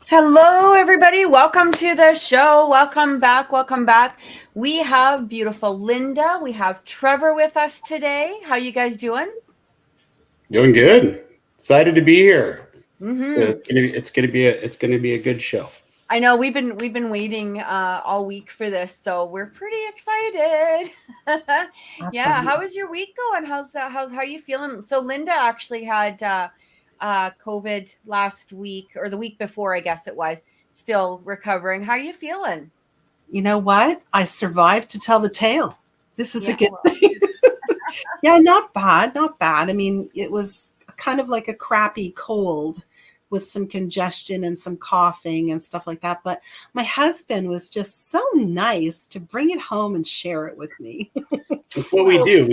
Hello, everybody. Welcome to the show. Welcome back. Welcome back. We have beautiful Lynda. We have Trevor with us today. How you guys doing? Doing good. Excited to be here. So Mm-hmm. it's gonna be a good show. I know we've been waiting all week for this, so we're pretty excited. Yeah. Absolutely. How is your week going? How are you feeling? So Lynda actually had COVID last week or the week before, I guess it was. Still recovering. How are you feeling? You know what? I survived to tell the tale. This is a Yeah. good thing. Yeah, not bad, not bad. I mean, it was kind of like a crappy cold with some congestion and some coughing and stuff like that. But my husband was just so nice to bring it home and share it with me. It's what we do.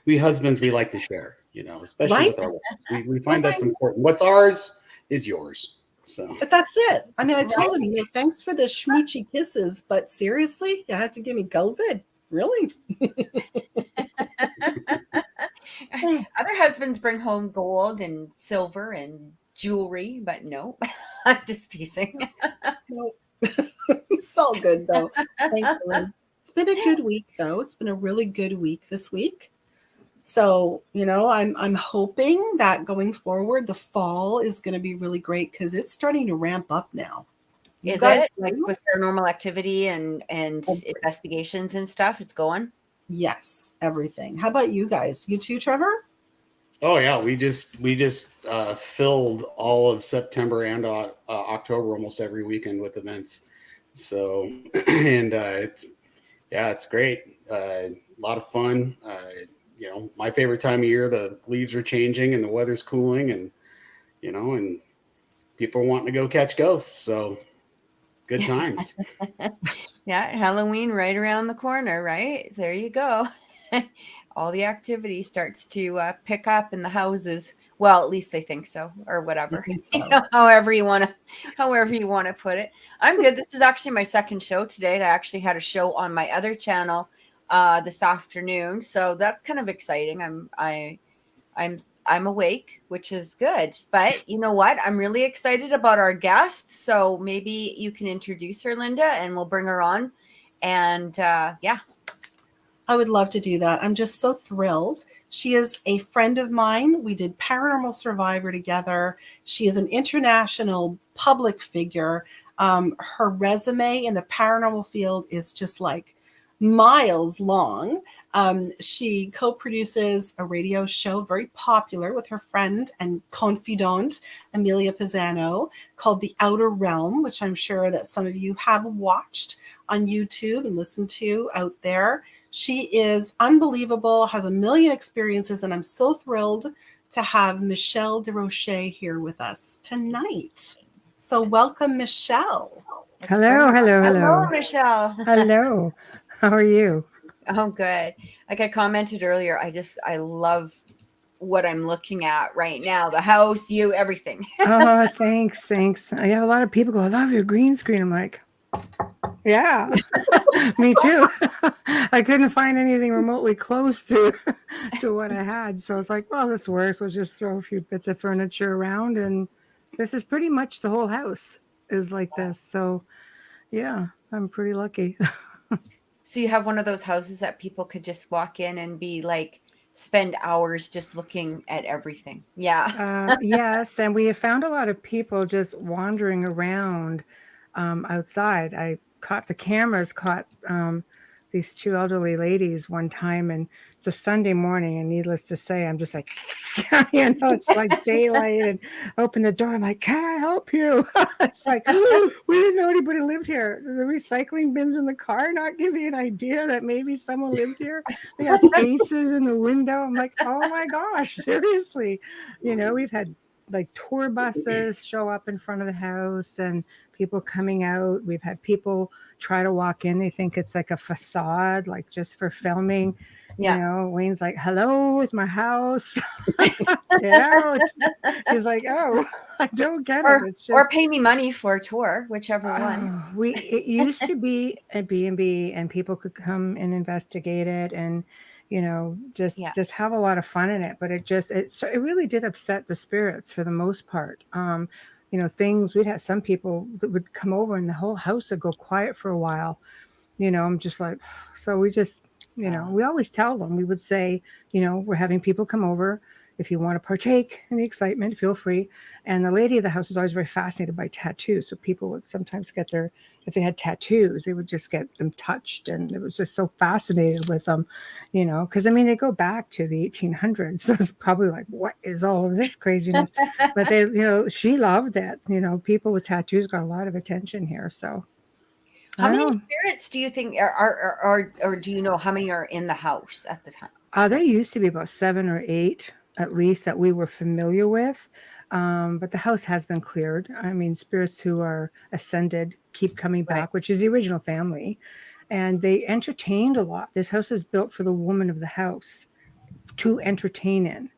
We husbands we like to share, especially Right? with our wives. We Well, find that's important. What's ours is yours. So but that's it. I mean, I Right. told him, thanks for the schmoochy kisses, but seriously, you had to give me COVID? Really? Other husbands bring home gold and silver and jewelry, but no, I'm just teasing. No, it's all good though. Thankfully. It's been a good week though. It's been a really good week this week. So, I'm hoping that going forward the fall is going to be really great cuz it's starting to ramp up now. You Is guys it like too? with paranormal activity and investigations and stuff? It's going. Yes, everything. How about you guys? You too, Trevor? oh yeah, we just filled all of September and October almost every weekend with events. So and it's great. A lot of fun. My favorite time of year. The leaves are changing and the weather's cooling, and people are wanting to go catch ghosts. So good times. Yeah, Halloween right around the corner, right? There you go. All the activity starts to pick up in the houses. Well, at least they think so, or I whatever. think so. However you want to put it. I'm good. This is actually my second show today. I actually had a show on my other channel this afternoon, so that's kind of exciting. I'm awake, which is good. But you know what? I'm really excited about our guest. So maybe you can introduce her, Lynda, and we'll bring her on. And yeah. I would love to do that. I'm just so thrilled. She is a friend of mine. We did Paranormal Survivor together. She is an international public figure. Her resume in the paranormal field is just like miles long. She co produces a radio show, very popular with her friend and confidant, Amelia Pisano, called The Outer Realm, which I'm sure that some of you have watched on YouTube and listened to out there. She is unbelievable, has a million experiences, and I'm so thrilled to have Michelle Desrocher here with us tonight. So, welcome, Michelle. Let's bring her Hello, on. hello, Hello, hello. Michelle. Hello. How are you? Oh, good. Like I commented earlier, I love what I'm looking at right now. The house, you, everything. Oh, thanks, thanks. I have a lot of people go, I love your green screen. I'm like, yeah, me too. I couldn't find anything remotely close to what I had. So I was like, well, this works. We'll just throw a few bits of furniture around. And this is pretty much the whole house is like this. So yeah, I'm pretty lucky. So you have one of those houses that people could just walk in and be like, spend hours just looking at everything. Yeah. Yes, and we have found a lot of people just wandering around outside. I caught the cameras caught these two elderly ladies one time, and it's a Sunday morning, and needless to say, I'm just like, it's like daylight, and open the door. I'm like, can I help you? It's like, oh, we didn't know anybody lived here. The recycling bins in the car not give you an idea that maybe someone lived here. They got faces in the window. I'm like, oh my gosh, seriously. We've had like tour buses show up in front of the house and people coming out. We've had people try to walk in. They think it's like a facade, like just for filming. Yeah. Wayne's like, hello, it's my house. Get out. He's like, oh, I don't get it. It's just Or pay me money for a tour, whichever one. it used to be a B&B and people could come and investigate it and Yeah. just have a lot of fun in it, but it really did upset the spirits for the most part. things. We'd have some people that would come over and the whole house would go quiet for a while. I'm just like, so we just, we always tell them, we would say, we're having people come over. If you want to partake in the excitement, feel free. And the lady of the house was always very fascinated by tattoos. So people would sometimes if they had tattoos, they would just get them touched. And it was just so fascinated with them, because they go back to the 1800s. So it's probably like, what is all of this craziness? But she loved it. People with tattoos got a lot of attention here. So how many spirits do you think are or do you know how many are in the house at the time? There used to be about 7 or 8 at least that we were familiar with. But the house has been cleared. Spirits who are ascended keep coming back, which is the original family. And they entertained a lot. This house is built for the woman of the house to entertain in.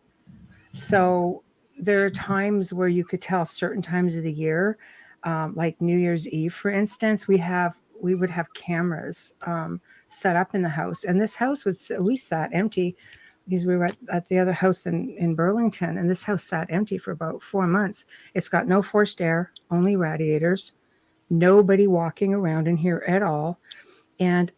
So there are times where you could tell certain times of the year, like New Year's Eve, for instance, we would have cameras set up in the house. And this house we sat empty because we were at the other house in Burlington, and this house sat empty for about 4 months. It's got no forced air, only radiators, nobody walking around in here at all. And,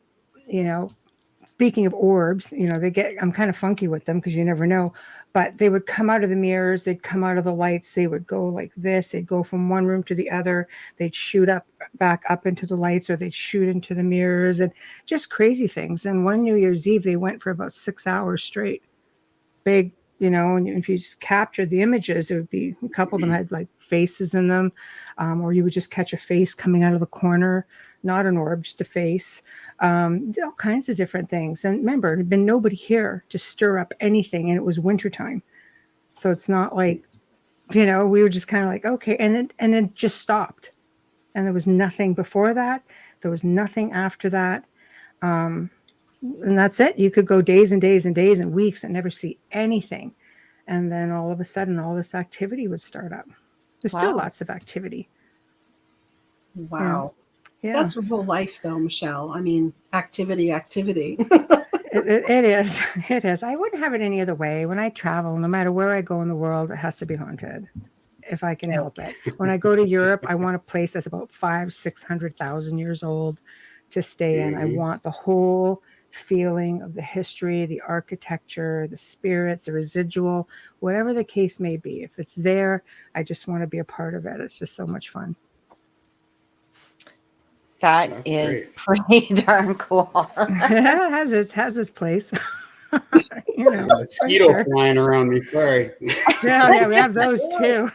speaking of orbs, I'm kind of funky with them because you never know, but they would come out of the mirrors, they'd come out of the lights, they would go like this, they'd go from one room to the other, they'd shoot back up into the lights, or they'd shoot into the mirrors, and just crazy things. And one New Year's Eve, they went for about 6 hours straight. Big, and if you just captured the images, it would be, a couple of them had like faces in them, or you would just catch a face coming out of the corner, not an orb, just a face, all kinds of different things. And remember, there had been nobody here to stir up anything, and it was wintertime. So it's not like, we were just kind of like, okay, and then just stopped. And there was nothing before that. There was nothing after that. And that's it. You could go days and days and days and weeks and never see anything. And then all of a sudden, all this activity would start up. There's still lots of activity. Wow. Yeah. That's real life, though, Michelle. Activity. It is. It is. I wouldn't have it any other way. When I travel, no matter where I go in the world, it has to be haunted if I can help it. When I go to Europe, I want a place that's about 500,000-600,000 years old to stay in. I want the whole feeling of the history, the architecture, the spirits, the residual, whatever the case may be. If it's there, I just want to be a part of it. It's just so much fun. That's great. Pretty darn cool. It has its place. Mosquito flying around me. Sorry. Yeah, we have those too.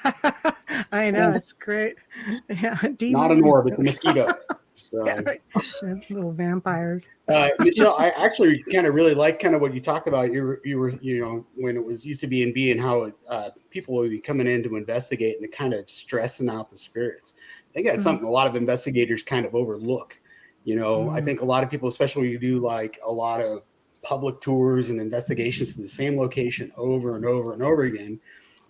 I know, it's great. Yeah, not an orb, it's a mosquito. So, little vampires. Michelle, I actually kind of really like kind of what you talked about. You were when it was used to be in B and how people would be coming in to investigate and kind of stressing out the spirits. I think that's something a lot of investigators kind of overlook. I think a lot of people, especially when you do like a lot of public tours and investigations to the same location over and over and over again,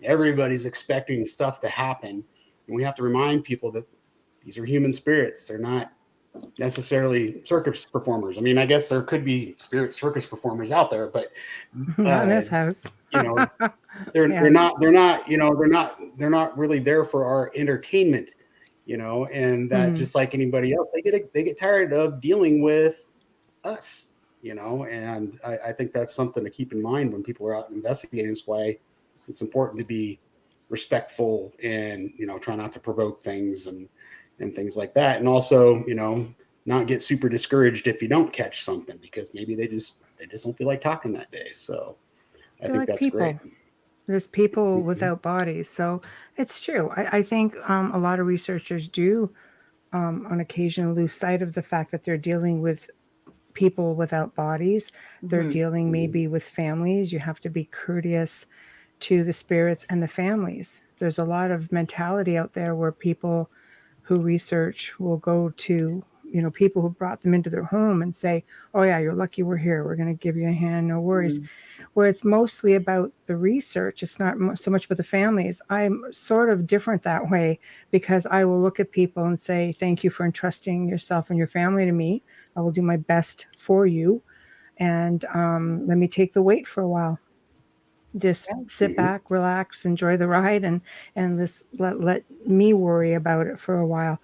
everybody's expecting stuff to happen. And we have to remind people that these are human spirits. They're not necessarily circus performers. I guess there could be spirit circus performers out there, but not in this house. They're not really there for our entertainment, and that just like anybody else, they get tired of dealing with us, and I think that's something to keep in mind when people are out investigating this way. It's important to be respectful and, try not to provoke things and things like that. And also, not get super discouraged if you don't catch something, because maybe they just don't feel like talking that day. So I think that's great. There's people without bodies. So it's true. I think a lot of researchers do on occasion lose sight of the fact that they're dealing with people without bodies. They're dealing maybe with families. You have to be courteous to the spirits and the families. There's a lot of mentality out there where people who research will go to, people who brought them into their home and say, oh yeah, you're lucky we're here. We're going to give you a hand. No worries. Where it's mostly about the research. It's not so much about the families. I'm sort of different that way, because I will look at people and say, thank you for entrusting yourself and your family to me. I will do my best for you. And let me take the weight for a while. Just Yeah. sit back, relax, enjoy the ride, and this let me worry about it for a while.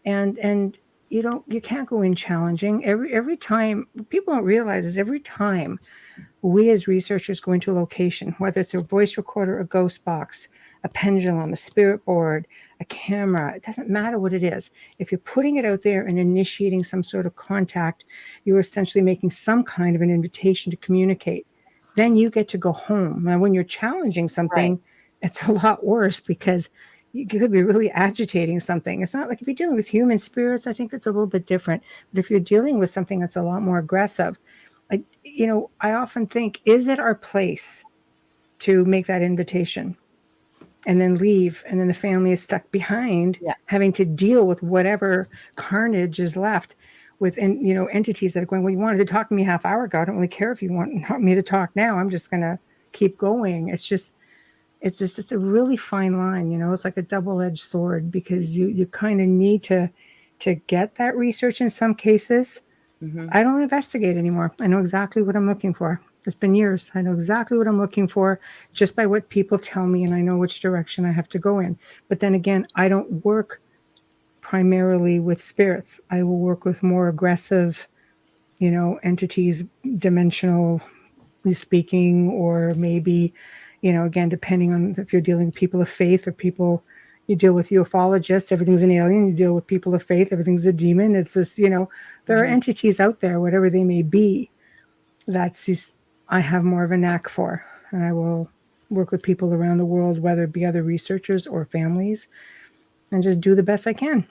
And you can't go in challenging. Every time, people don't realize is every time we as researchers go into a location, whether it's a voice recorder, a ghost box, a pendulum, a spirit board, a camera, it doesn't matter what it is. If you're putting it out there and initiating some sort of contact, you're essentially making some kind of an invitation to communicate. Then you get to go home. Now, when you're challenging something, it's a lot worse because you could be really agitating something. It's not like if you're dealing with human spirits, I think it's a little bit different. But if you're dealing with something that's a lot more aggressive, I often think, is it our place to make that invitation and then leave? And then the family is stuck behind having to deal with whatever carnage is left with, entities that are going, well, you wanted to talk to me a half hour ago. I don't really care if you want me to talk now. I'm just going to keep going. It's a really fine line, it's like a double-edged sword because you kind of need to get that research in some cases. Mm-hmm. I don't investigate anymore. I know exactly what I'm looking for. It's been years. I know exactly what I'm looking for just by what people tell me, and I know which direction I have to go in. But then again, I don't work primarily with spirits. I will work with more aggressive, entities, dimensionally speaking, or maybe, again, depending on if you're dealing with people of faith or people. You deal with ufologists, everything's an alien. You deal with people of faith, everything's a demon. It's this, there are entities out there, whatever they may be, I have more of a knack for. And I will work with people around the world, whether it be other researchers or families, and just do the best I can.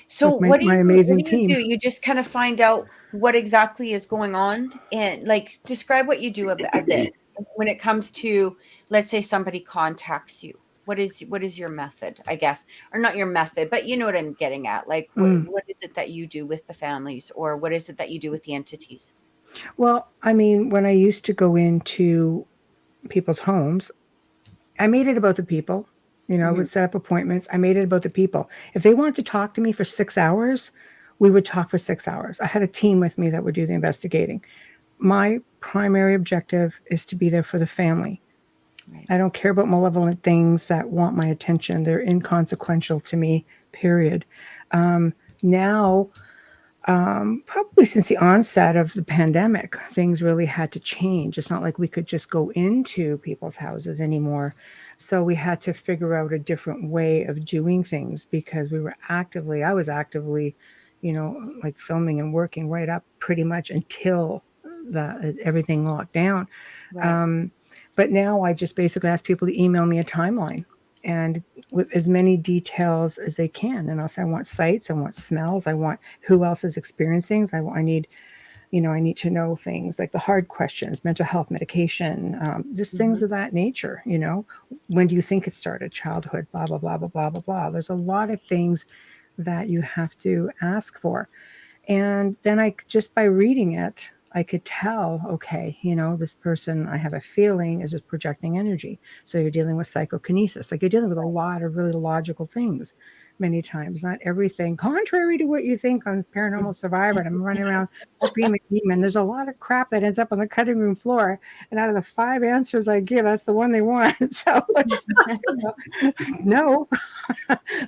So with my amazing team. do? You just kind of find out what exactly is going on, and like describe what you do a bit when it comes to, let's say somebody contacts you. What is your method, I guess, or not your method, but you know what I'm getting at? Like, what is it that you do with the families, or what is it that you do with the entities? Well, I mean, when I used to go into people's homes, I made it about the people. I would set up appointments. I made it about the people. If they wanted to talk to me for 6 hours, we would talk for 6 hours. I had a team with me that would do the investigating. My primary objective is to be there for the family. Right. I don't care about malevolent things that want my attention. They're inconsequential to me, period. Now, probably since the onset of the pandemic, things really had to change. It's not like we could just go into people's houses anymore. So we had to figure out a different way of doing things because I was actively, like filming and working right up pretty much until everything locked down. Right. But now I just basically ask people to email me a timeline and with as many details as they can. And also I want sights, I want smells, I want who else is experiencing things. I need to know things like the hard questions, mental health, medication, just things of that nature. When do you think it started? Childhood, blah, blah, blah, blah, blah, blah, blah. There's a lot of things that you have to ask for. And then just by reading it, I could tell, okay, this person, I have a feeling, is just projecting energy. So you're dealing with psychokinesis. Like you're dealing with a lot of really logical things many times, not everything contrary to what you think on Paranormal Survivor. And I'm running around screaming demon. There's a lot of crap that ends up on the cutting room floor. And out of the 5 answers I give, that's the one they want. So no,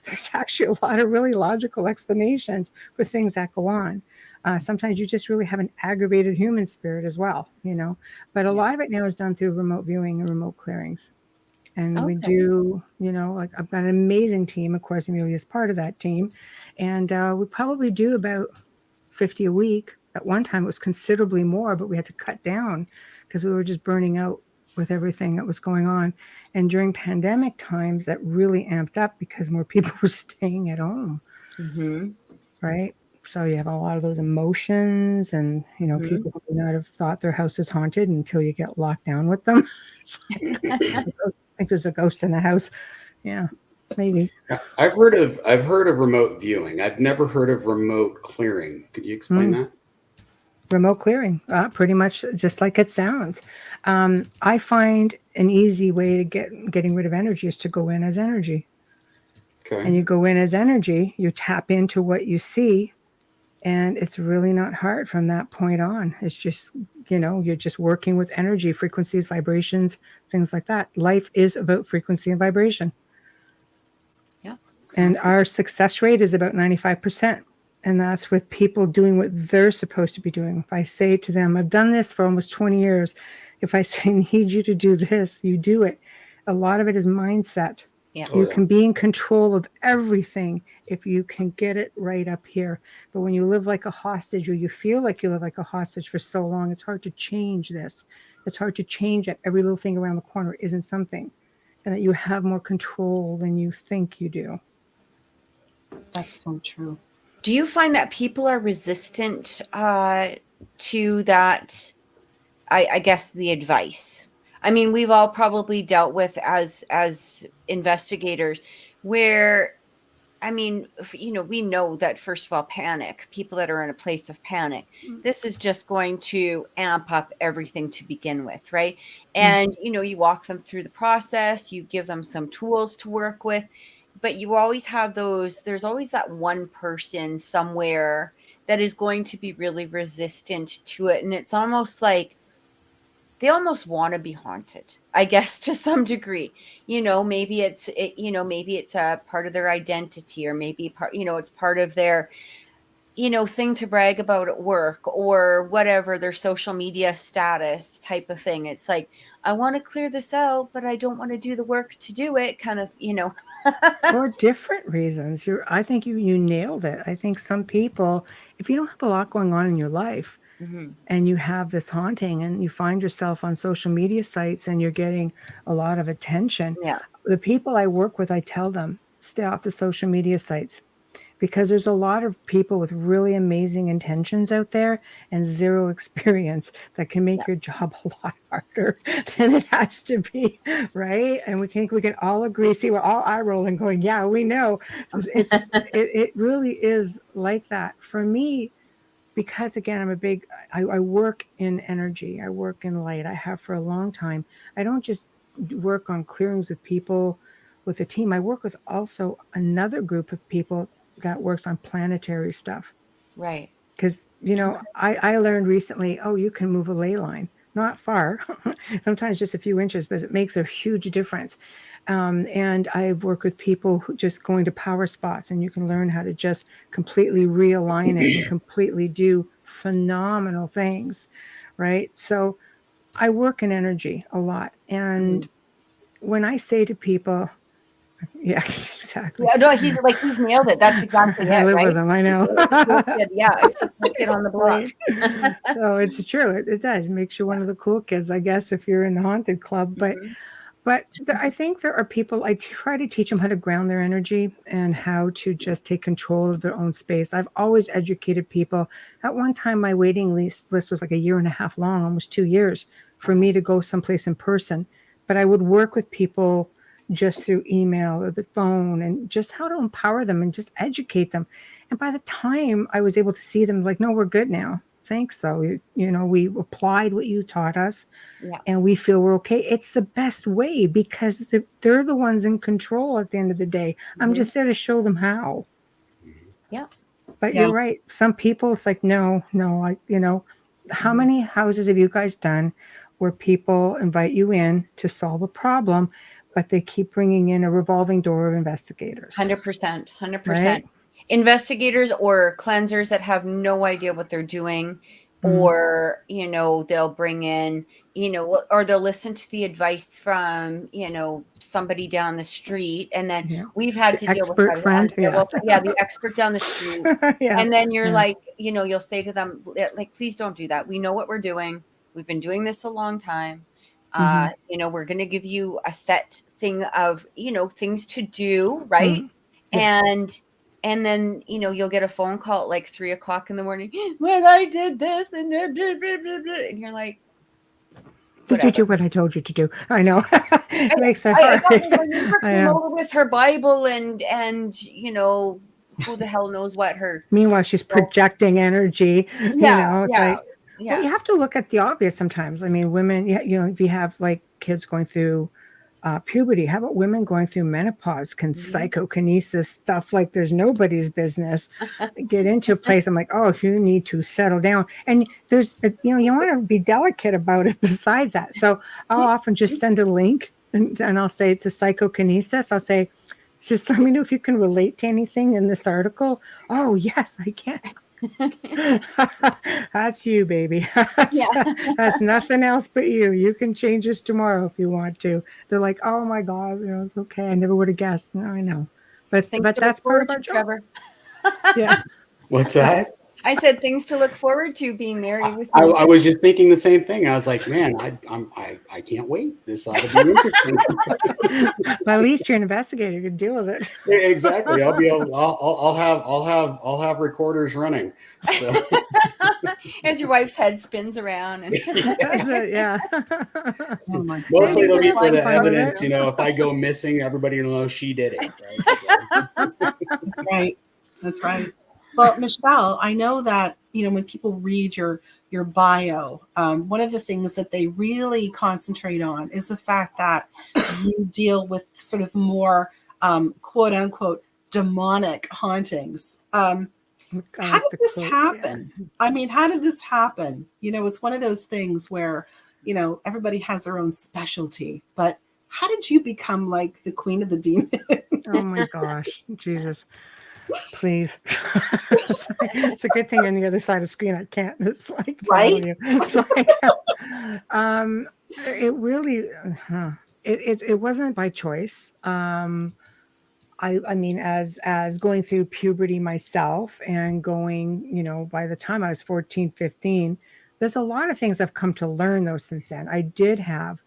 there's actually a lot of really logical explanations for things that go on. Sometimes you just really have an aggravated human spirit as well, but a lot of it now is done through remote viewing and remote clearings. And we do, like I've got an amazing team. Of course, Amelia is part of that team. And we probably do about 50 a week. At one time, it was considerably more, but we had to cut down because we were just burning out with everything that was going on. And during pandemic times, that really amped up because more people were staying at home. Mm-hmm. Right? So you have a lot of those emotions and, people who would not have thought their house is haunted until you get locked down with them. I think there's a ghost in the house. Yeah, maybe. I've heard of remote viewing. I've never heard of remote clearing. Could you explain that? Remote clearing, pretty much just like it sounds. I find an easy way to getting rid of energy is to go in as energy. Okay. And you go in as energy, you tap into what you see, and it's really not hard from that point on. It's just you're just working with energy, frequencies, vibrations, things like that. Life is about frequency and vibration. Yeah. And our success rate is about 95%. And that's with people doing what they're supposed to be doing. If I say to them, I've done this for almost 20 years. If I say, need you to do this, you do it. A lot of it is mindset. Yeah. Oh, You yeah. can be in control of everything if you can get it right up here. But when you live like a hostage, or you feel like you live like a hostage for so long, it's hard to change this. It's hard to change that every little thing around the corner isn't something, and that you have more control than you think you do. That's so true. Do you find that people are resistant to that? I guess the advice. I mean, we've all probably dealt with as investigators, where, I mean, we know that, first of all, panic. People that are in a place of panic, this is just going to amp up everything to begin with, right? And you walk them through the process. You give them some tools to work with. But you always have there's always that one person somewhere that is going to be really resistant to it. And it's almost like they almost want to be haunted, I guess, to some degree. Maybe it's a part of their identity, or maybe it's part of their, thing to brag about at work, or whatever, their social media status type of thing. It's like, I want to clear this out, but I don't want to do the work to do it, kind of, For different reasons. I think you nailed it. I think some people, if you don't have a lot going on in your life, and you have this haunting, and you find yourself on social media sites and you're getting a lot of attention. Yeah. The people I work with, I tell them, stay off the social media sites, because there's a lot of people with really amazing intentions out there and zero experience that can make your job a lot harder than it has to be, right? And we can all agree. See, we're all eye rolling, going, "Yeah, we know." It really is like that for me, because again, I work in energy. I work in light. I have for a long time. I don't just work on clearings with people with a team. I work with also another group of people that works on planetary stuff. Right. Because, I learned recently, you can move a ley line, not far, sometimes just a few inches, but it makes a huge difference. And I've worked with people who just going to power spots, and you can learn how to just completely realign it and completely do phenomenal things, right? So I work in energy a lot. And when I say to people, yeah, exactly. Yeah, no, he's nailed it. That's exactly it, I live right? with him, I know. Yeah, it's a cool kid on the block. So it's true. It does. It makes you one of the cool kids, I guess, if you're in the haunted club. But I think there are people, I try to teach them how to ground their energy and how to just take control of their own space. I've always educated people. At one time, my waiting list was like 1.5 years long, almost 2 years, for me to go someplace in person. But I would work with people just through email or the phone, and just how to empower them and just educate them. And by the time I was able to see them, like, no, we're good now. Thanks, though. We applied what you taught us, and we feel we're okay. It's the best way, because they're the ones in control at the end of the day. I'm just there to show them how. Yeah. But you're right. Some people, it's like, no, how many houses have you guys done where people invite you in to solve a problem, but they keep bringing in a revolving door of investigators? 100%. Right? Investigators or cleansers that have no idea what they're doing, or, they'll bring in, or they'll listen to the advice from, somebody down the street. And then we've had to deal with expert friend. The expert down the street. And then you're like, you'll say to them, like, please don't do that. We know what we're doing. We've been doing this a long time. We're going to give you a set thing of, things to do. Right. Yes. And then, you'll get a phone call at like 3:00 in the morning when I did this, and you're like, did you do what I told you to do? I know. It makes it I hard. over with her Bible and who the hell knows what her. Meanwhile, she's projecting energy. It's like, yeah. Well, you have to look at the obvious sometimes. I mean, women, if you have like kids going through puberty. How about women going through menopause? Can psychokinesis stuff like there's nobody's business get into a place? I'm like, oh, you need to settle down. And there's, you want to be delicate about it besides that. So I'll often just send a link and I'll say to psychokinesis, I'll say, just let me know if you can relate to anything in this article. Oh, yes, I can. That's you, baby. That's nothing else but you. You can change this tomorrow if you want to. They're like, oh my God, it's okay. I never would have guessed. No, I know. But that's part of our job. Trevor. Yeah. What's that? I said things to look forward to being married with I me. was just thinking the same thing. I was like, man, I can't wait. This ought to be interesting. Well, at least you're an investigator. You can deal with it. Exactly. I'll have recorders running. So. As your wife's head spins around. And That's it, yeah. Oh my Mostly they'll be for the fun with evidence. it. If I go missing, everybody will know she did it. That's right. That's right. Well, Michelle, I know that, when people read your bio, one of the things that they really concentrate on is the fact that you deal with sort of more quote unquote demonic hauntings. How did this happen? Yeah. I mean, how did this happen? It's one of those things where, everybody has their own specialty, but how did you become like the queen of the demons? Oh my gosh, Jesus. Please. It's a good thing on the other side of the screen I can't. It's like, right? It's like, it really, it wasn't by choice. I mean, as going through puberty myself and going, by the time I was 14, 15, there's a lot of things I've come to learn though since then. I did have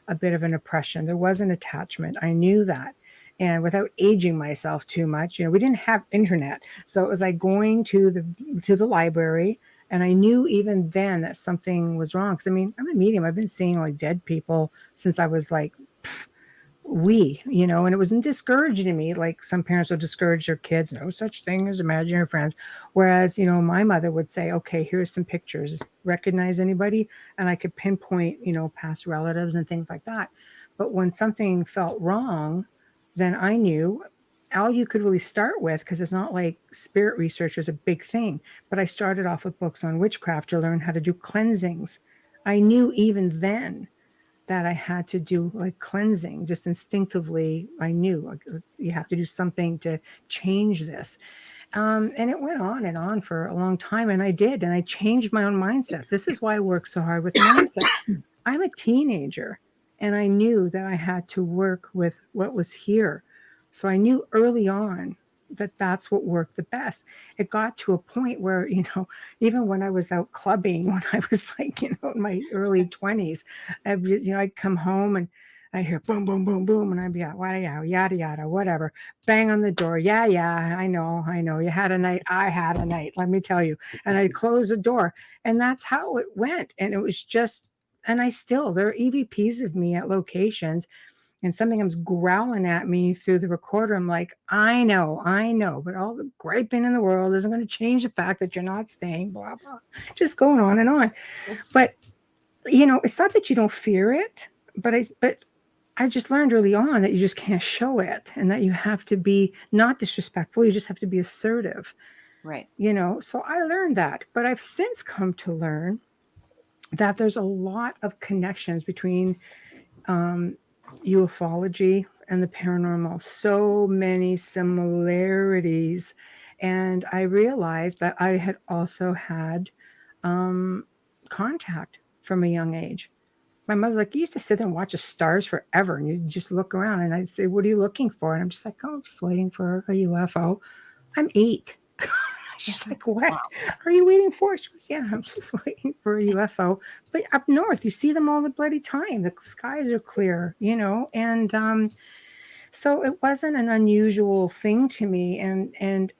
a bit of an oppression. There was an attachment. I knew that. And without aging myself too much, we didn't have internet. So it was like going to the library. And I knew even then that something was wrong. Because I'm a medium. I've been seeing like dead people since I was like, and it wasn't discouraging to me. Like some parents will discourage their kids, no such thing as imaginary friends. Whereas, my mother would say, okay, here's some pictures. Recognize anybody? And I could pinpoint, past relatives and things like that. But when something felt wrong, then I knew all you could really start with, because it's not like spirit research was a big thing, but I started off with books on witchcraft to learn how to do cleansings. I knew even then that I had to do like cleansing, just instinctively. I knew you have to do something to change this. And it went on and on for a long time. And I did. And I changed my own mindset. This is why I work so hard with mindset. I'm a teenager. And I knew that I had to work with what was here. So I knew early on that that's what worked the best. It got to a point where, even when I was out clubbing, when I was like, in my early 20s, I'd come home and I'd hear boom, boom, boom, boom. And I'd be like, yada, yada, whatever. Bang on the door. Yeah, I know. You had a night. I had a night, let me tell you. And I'd close the door. And that's how it went. And it was just, and there are EVPs of me at locations and something comes growling at me through the recorder. I'm like, I know, but all the griping in the world isn't going to change the fact that you're not staying, blah, blah, just going on and on. But, it's not that you don't fear it, but I just learned early on that you just can't show it and that you have to be not disrespectful. You just have to be assertive. Right. So I learned that, but I've since come to learn that there's a lot of connections between ufology and the paranormal, so many similarities. And I realized that I had also had contact from a young age. My mother's like, you used to sit there and watch the stars forever and you just look around. And I'd say, what are you looking for? And I'm just like, oh, I'm just waiting for a UFO. I'm 8. She's like, what are you waiting for? She goes, yeah, I'm just waiting for a UFO. But up north, you see them all the bloody time. The skies are clear, and so it wasn't an unusual thing to me. And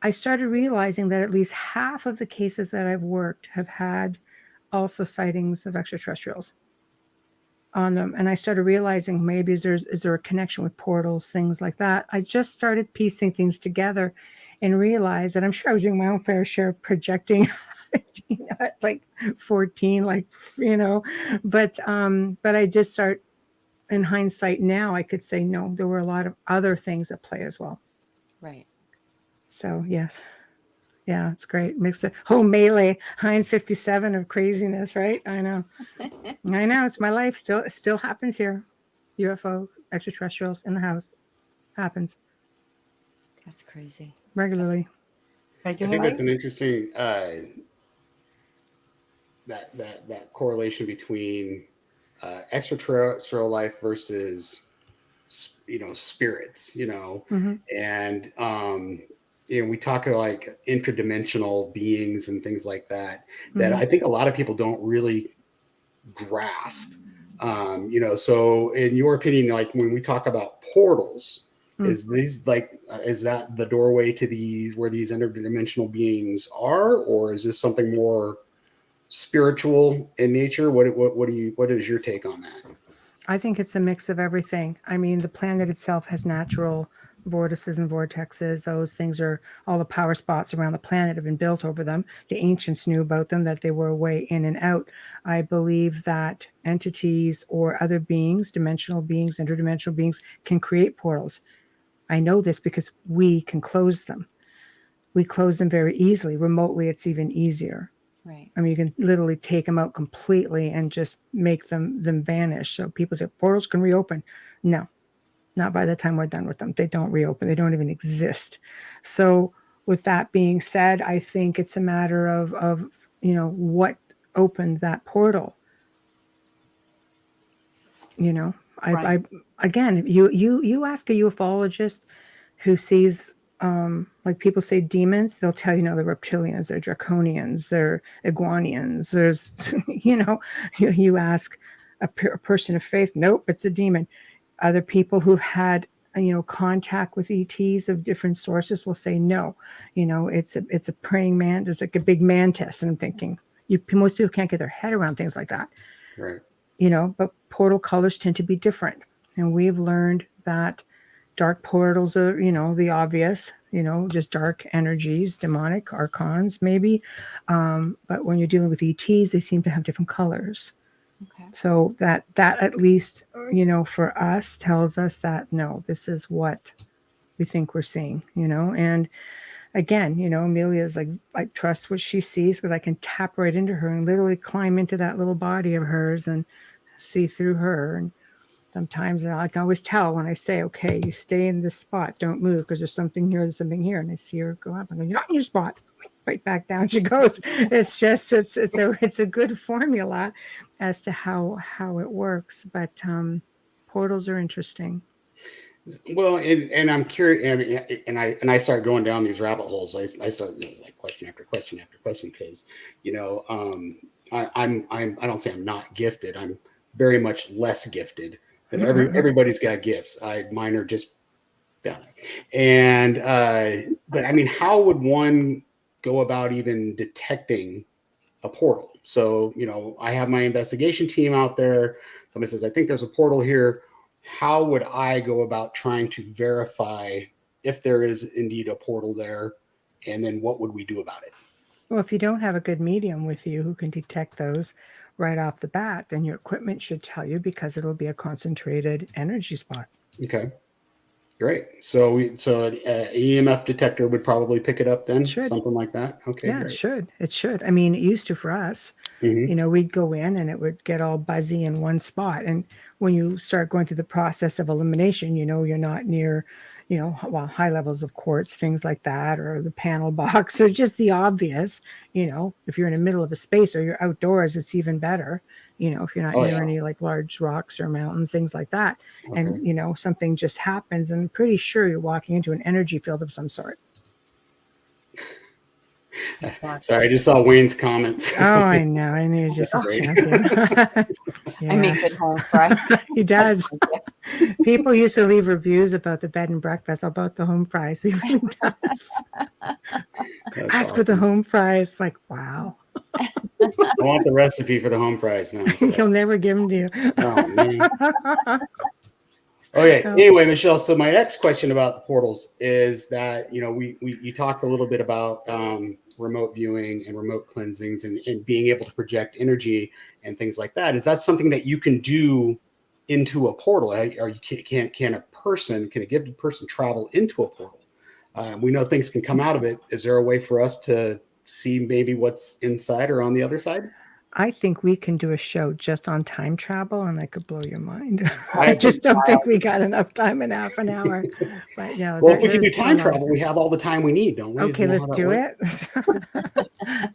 I started realizing that at least half of the cases that I've worked have had also sightings of extraterrestrials on them. And I started realizing maybe is there a connection with portals, things like that. I just started piecing things together and realized that I'm sure I was doing my own fair share of projecting at like 14, but I just in hindsight now, I could say no, there were a lot of other things at play as well. Right. So yes. Yeah, it's great. Mix it. Oh, melee, Heinz 57 of craziness, right? I know. I know. It's my life. It still happens here. UFOs, extraterrestrials in the house. Happens That's crazy. regularly. I think that's an interesting that correlation between extraterrestrial life versus spirits, Mm-hmm. and we talk about like interdimensional beings and things like that I think a lot of people don't really grasp. So in your opinion, like when we talk about portals, is that the doorway to these where these interdimensional beings are, or is this something more spiritual in nature? What is your take on that? I think it's a mix of everything. I mean, the planet itself has natural vortices and vortexes. Those things are all the power spots around the planet have been built over them. The ancients knew about them, that they were a way in and out. I believe that entities or other beings, dimensional beings, interdimensional beings, can create portals. I know this because we can close them. We close them very easily. Remotely, it's even easier. Right. I mean, you can literally take them out completely and just make them vanish. So people say portals can reopen. No, not by the time we're done with them. They don't reopen. They don't even exist. So with that being said, I think it's a matter of what opened that portal. Right. I again, you ask a ufologist who sees, like people say demons, they'll tell you, they're reptilians, they're draconians, they're iguanians. There's, you ask a person of faith, nope, it's a demon. Other people who've had, contact with ETs of different sources will say, no, it's a praying mantis, it's like a big mantis. And I'm thinking, most people can't get their head around things like that. Right. But portal colors tend to be different. And we've learned that dark portals are, the obvious, just dark energies, demonic archons, maybe. But when you're dealing with ETs, they seem to have different colors. Okay. So that at least, for us tells us that, no, this is what we think we're seeing, and again, Amelia's like, I trust what she sees because I can tap right into her and literally climb into that little body of hers and see through her. And sometimes I can always tell when I say, okay, you stay in this spot, don't move because there's something here, and I see her go up and go, you're not in your spot. Right back down she goes. It's just it's a good formula as to how it works. But portals are interesting. Well, and I'm curious, and I start going down these rabbit holes. I start like question after question after question because I don't say I'm not gifted. I'm very much less gifted than everybody's got gifts. Mine are just down. And but I mean, how would one go about even detecting a portal? So I have my investigation team out there. Somebody says, I think there's a portal here. How would I go about trying to verify if there is indeed a portal there? And then what would we do about it? Well, if you don't have a good medium with you who can detect those right off the bat, then your equipment should tell you because it'll be a concentrated energy spot. Okay. Great. So an EMF detector would probably pick it up then? Something like that? Okay. Yeah, great. It should. I mean, it used to for us. Mm-hmm. We'd go in and it would get all buzzy in one spot. And when you start going through the process of elimination, you're not near, high levels of quartz, things like that, or the panel box, or just the obvious. If you're in the middle of a space or you're outdoors, it's even better. If you're not near any like large rocks or mountains, things like that. Okay. And, something just happens, and I'm pretty sure you're walking into an energy field of some sort. Exactly. Sorry, I just saw Wayne's comments. Oh, I know. I knew just a champion. I make good home fries. He does. People used to leave reviews about the bed and breakfast, about the home fries. He really does. Ask for the home fries. Like, wow. I want the recipe for the home fries now. So. He'll never give them to you. Oh, man. Okay. Anyway, Michelle. So my next question about the portals is that you talked a little bit about remote viewing and remote cleansings and being able to project energy and things like that. Is that something that you can do into a portal? Can a gifted person travel into a portal? We know things can come out of it. Is there a way for us to see maybe what's inside or on the other side? I think we can do a show just on time travel, and I could blow your mind. I I just don't think we got enough time in half an hour. But no, well, if we can do time travel, we have all the time we need, don't we? Okay, let's do it.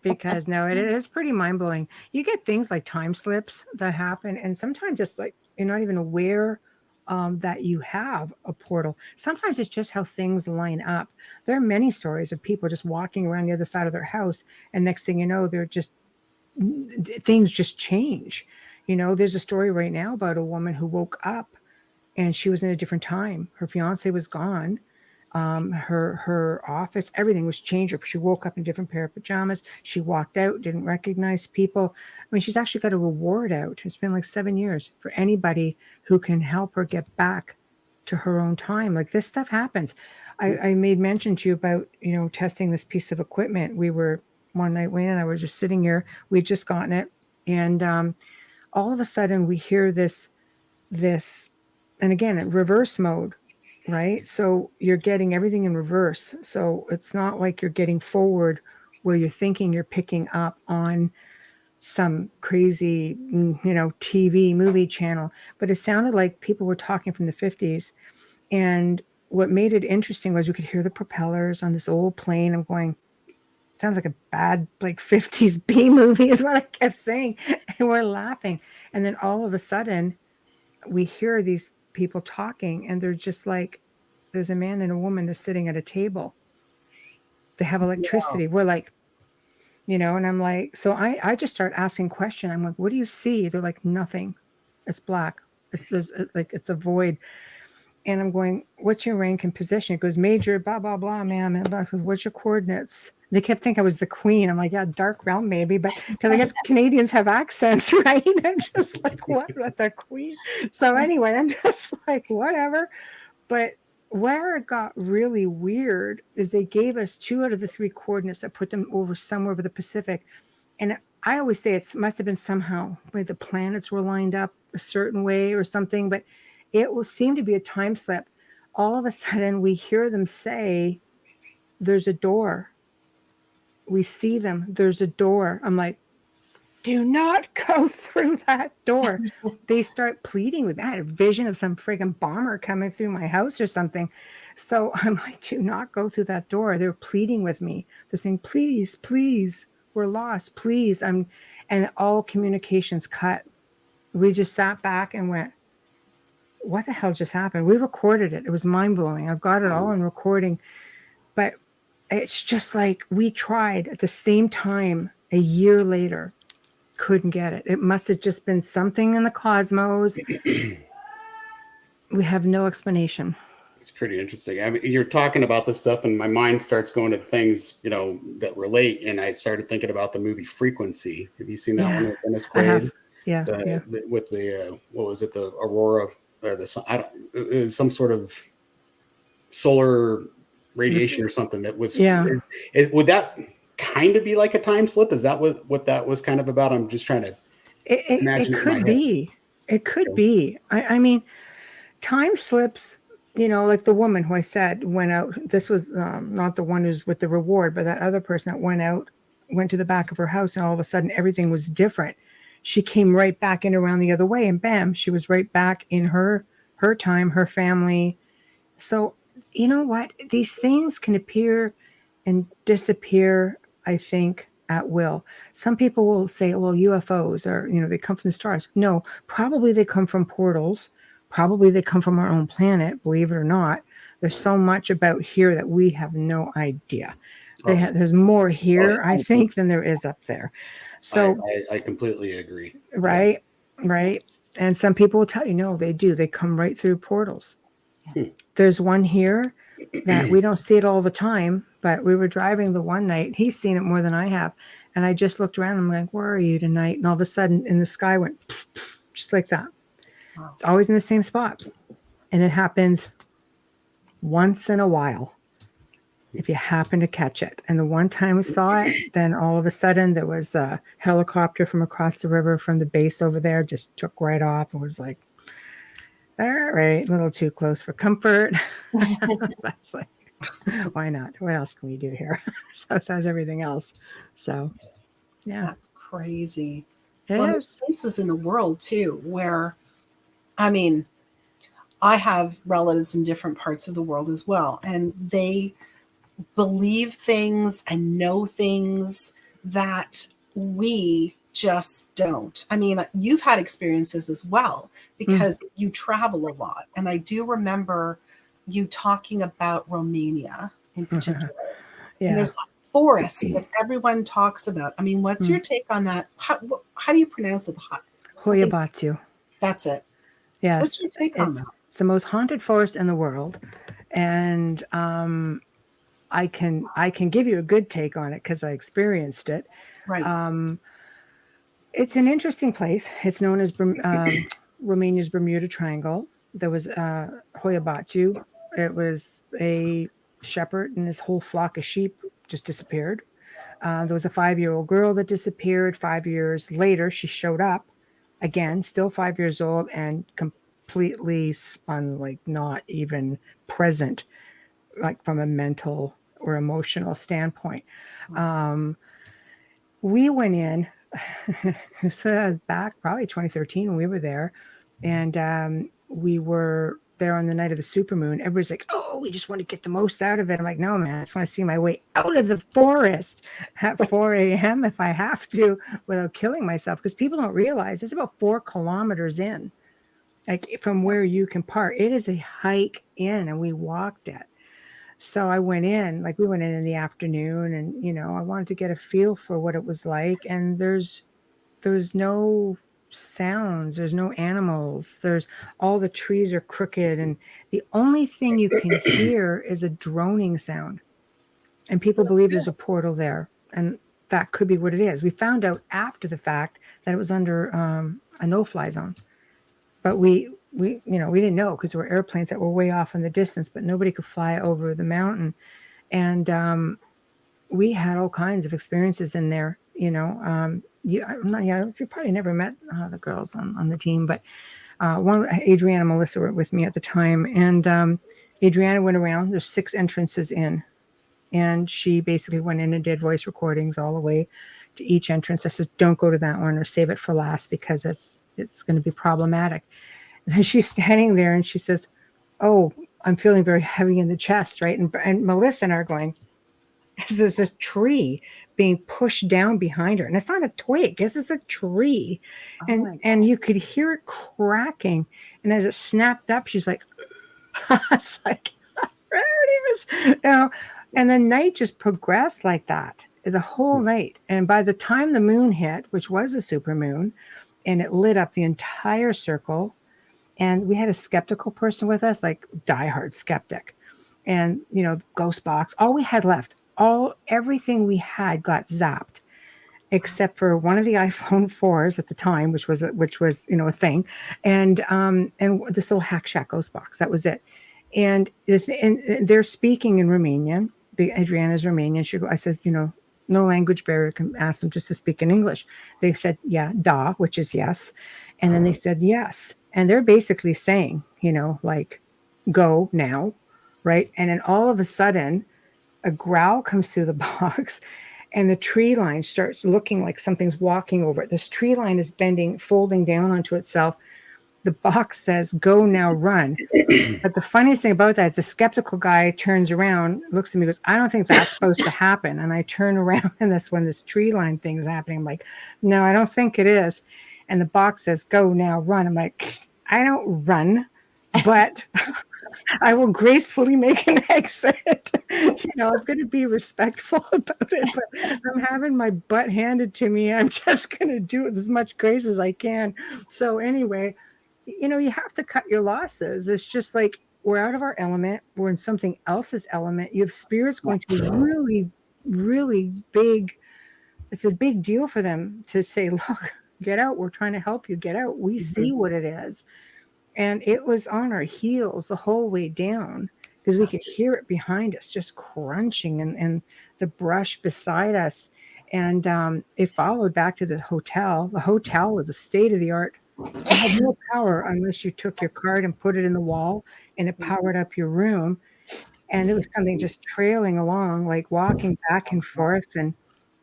Because no, it is pretty mind blowing. You get things like time slips that happen, and sometimes it's like you're not even aware that you have a portal. Sometimes it's just how things line up. There are many stories of people just walking around the other side of their house, and next thing you know, things just change. There's a story right now about a woman who woke up and she was in a different time. Her fiance was gone. Her office, everything was changed. She woke up in a different pair of pajamas. She walked out, didn't recognize people. I mean, she's actually got a reward out. It's been like 7 years for anybody who can help her get back to her own time. Like, this stuff happens. I made mention to you about, testing this piece of equipment. We were one night, Wayne and I were just sitting here. We'd just gotten it. And all of a sudden we hear this, and again, reverse mode, right? So you're getting everything in reverse. So it's not like you're getting forward where you're thinking you're picking up on some crazy, TV movie channel, but it sounded like people were talking from the 50s. And what made it interesting was we could hear the propellers on this old plane. I'm going, sounds like a bad, like 50s B movie is what I kept saying. And we're laughing. And then all of a sudden we hear these people talking, and they're just like, there's a man and a woman, they're sitting at a table. They have electricity. Yeah. We're like, and I'm like, so I just start asking questions. I'm like, what do you see? They're like, nothing. It's black. It's a void. And I'm going, what's your rank and position? It goes, major, blah, blah, blah, ma'am. And I goes, what's your coordinates? They kept thinking I was the queen. I'm like, yeah, dark realm maybe, but because I guess Canadians have accents, right? I'm just like, what the queen? So anyway, I'm just like, whatever. But where it got really weird is they gave us 2 out of the 3 coordinates that put them over somewhere over the Pacific. And I always say it must have been somehow where the planets were lined up a certain way or something, but it will seem to be a time slip. All of a sudden we hear them say, there's a door. We see them. There's a door. I'm like, do not go through that door. They start pleading with me. I had a vision of some friggin' bomber coming through my house or something. So I'm like, do not go through that door. They're pleading with me. They're saying, please, please, we're lost. Please. And all communications cut. We just sat back and went, what the hell just happened? We recorded it. It was mind blowing. I've got it all in recording, but it's just like we tried at the same time a year later, couldn't get it. It must have just been something in the cosmos. We have no explanation. It's pretty interesting. I mean, you're talking about this stuff and my mind starts going to things, that relate. And I started thinking about the movie Frequency. Have you seen that one with Dennis Quaid? Yeah. With the, what was it? The Aurora or it was some sort of solar radiation or something that was, would that kind of be like a time slip? Is that what that was kind of about? I'm just trying to imagine it could be. It could be. I mean, time slips, like the woman who I said went out. This was not the one who's with the reward, but that other person that went to the back of her house, and all of a sudden everything was different. She came right back in around the other way, and bam, she was right back in her time, her family. So you know what? These things can appear and disappear, I think, at will. Some people will say, well, UFOs are, they come from the stars. No, probably they come from portals. Probably they come from our own planet, believe it or not. There's so much about here that we have no idea. There's more here, I think, than there is up there. So I completely agree. Right, right. And some people will tell you, no, they do. They come right through portals. There's one here that we don't see it all the time, but we were driving the one night. He's seen it more than I have. And I just looked around. I'm like, where are you tonight? And all of a sudden in the sky went just like that. Wow. It's always in the same spot. And it happens once in a while if you happen to catch it. And the one time we saw it, then all of a sudden there was a helicopter from across the river from the base over there, just took right off and was like, All right, a little too close for comfort. That's like, why not? What else can we do here? So says everything else. So, yeah, That's crazy. it Well, there's is. places in the world too where, I mean, I have relatives in different parts of the world as well, and they believe things and know things that we just don't. I mean, you've had experiences as well because you travel a lot. And I do remember you talking about Romania in particular. And Yeah. there's that forest that everyone talks about. I mean, what's your take on that? How do you pronounce it? Something- Hoyabatsu. That's it. Yes. What's your take on that? It's the most haunted forest in the world. And I can give you a good take on it because I experienced it. Right. It's an interesting place. It's known as Romania's Bermuda Triangle. There was Hoyabatsu. It was a shepherd, and his whole flock of sheep just disappeared. There was a 5-year-old girl that disappeared. 5 years later, she showed up again, still 5 years old, and completely spun, like not even present, like from a mental or emotional standpoint. We went in, so back probably 2013 when we were there, and we were there on the night of the supermoon. Everybody's like, oh, we just want to get the most out of it. I'm like, no, man, I just want to see my way out of the forest at 4 a.m. if I have to without killing myself, because people don't realize it's about 4 kilometers in, like from where you can park. It is a hike in, and we walked it. So I went in, like we went in the afternoon, and, you know, I wanted to get a feel for what it was like. And there's no sounds, there's no animals, there's all the trees are crooked, and the only thing you can hear is a droning sound. And people believe there's a portal there, and that could be what it is. We found out after the fact that it was under a no-fly zone, but we didn't know because there were airplanes that were way off in the distance, but nobody could fly over the mountain. And we had all kinds of experiences in there. You probably never met the girls on the team, but one, Adriana and Melissa were with me at the time, and Adriana went around. There's 6 entrances in, and she basically went in and did voice recordings all the way to each entrance. I said, don't go to that one, or save it for last, because it's going to be problematic. And she's standing there and she says, oh, I'm feeling very heavy in the chest, right? And Melissa and I are going, this is a tree being pushed down behind her. And it's not a twig, this is a tree. And you could hear it cracking. And as it snapped up, she's like, it's like, there it is. You know, and the night just progressed like that, the whole night. And by the time the moon hit, which was a supermoon, and it lit up the entire circle, and we had a skeptical person with us, like diehard skeptic, and, you know, ghost box, all we had left, everything we had got zapped, except for one of the iPhone 4s at the time, which was a thing, and this little Hack Shack ghost box. That was it. And they're speaking in Romanian. Adriana's Romanian. I said, no language barrier, can ask them just to speak in English. They said, yeah, da, which is yes. And then they said, yes. And they're basically saying, like, go now, right? And then all of a sudden, a growl comes through the box, and the tree line starts looking like something's walking over it. This tree line is bending, folding down onto itself. The box says, go now, run. But the funniest thing about that is the skeptical guy turns around, looks at me, goes, I don't think that's supposed to happen. And I turn around, and that's when this tree line thing is happening. I'm like, no, I don't think it is. And the box says, go now, run. I'm like, I don't run, but I will gracefully make an exit. I'm going to be respectful about it, but I'm having my butt handed to me. I'm just going to do it as much grace as I can. So anyway, you have to cut your losses. It's just like, we're out of our element. We're in something else's element. You have spirits going to be really, really big. It's a big deal for them to say, look, get out. We're trying to help you get out. We see what it is. And it was on our heels the whole way down, because we could hear it behind us, just crunching, and the brush beside us. And it followed back to the hotel. The hotel was a state-of-the-art You had no power unless you took your card and put it in the wall, and it powered up your room. And it was something just trailing along, like walking back and forth. And